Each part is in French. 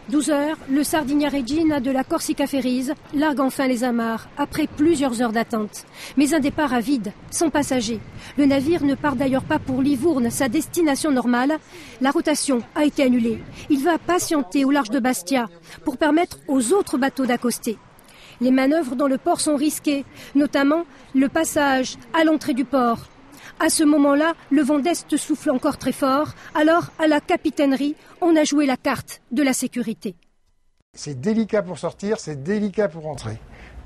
12 heures, le Sardinia Regina de la Corsica Ferries largue enfin les amarres après plusieurs heures d'attente. Mais un départ à vide, sans passagers. Le navire ne part d'ailleurs pas pour Livourne, sa destination normale. La rotation a été annulée. Il va patienter au large de Bastia pour permettre aux autres bateaux d'accoster. Les manœuvres dans le port sont risquées, notamment le passage à l'entrée du port. À ce moment-là, le vent d'Est souffle encore très fort. Alors, à la capitainerie, on a joué la carte de la sécurité. C'est délicat pour sortir, c'est délicat pour rentrer.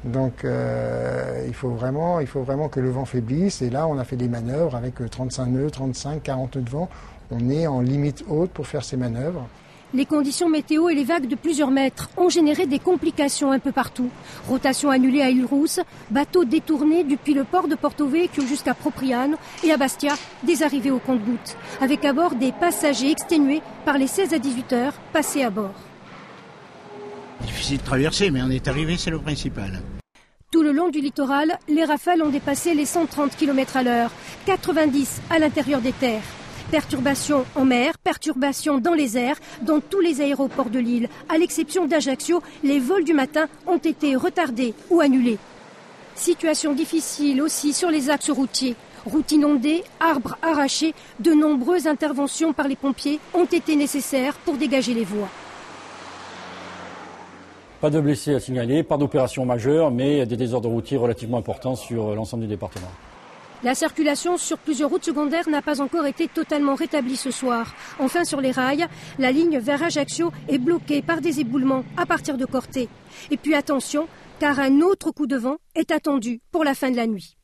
Donc, il faut vraiment que le vent faiblisse. Et là, on a fait des manœuvres avec 35 nœuds, 35, 40 nœuds de vent. On est en limite haute pour faire ces manœuvres. Les conditions météo et les vagues de plusieurs mètres ont généré des complications un peu partout. Rotation annulée à Île-Rousse, bateaux détournés depuis le port de Porto Vecchio jusqu'à Propriano et à Bastia, des arrivées au compte-gouttes, avec à bord des passagers exténués par les 16 à 18 heures passées à bord. Difficile de traverser, mais on est arrivé, c'est le principal. Tout le long du littoral, les rafales ont dépassé les 130 km à l'heure, 90 à l'intérieur des terres. Perturbations en mer, perturbations dans les airs, dans tous les aéroports de l'île. À l'exception d'Ajaccio, les vols du matin ont été retardés ou annulés. Situation difficile aussi sur les axes routiers. Routes inondées, arbres arrachés, de nombreuses interventions par les pompiers ont été nécessaires pour dégager les voies. Pas de blessés à signaler, pas d'opération majeure, mais des désordres routiers relativement importants sur l'ensemble du département. La circulation sur plusieurs routes secondaires n'a pas encore été totalement rétablie ce soir. Enfin, sur les rails, la ligne vers Ajaccio est bloquée par des éboulements à partir de Corté. Et puis attention, car un autre coup de vent est attendu pour la fin de la nuit.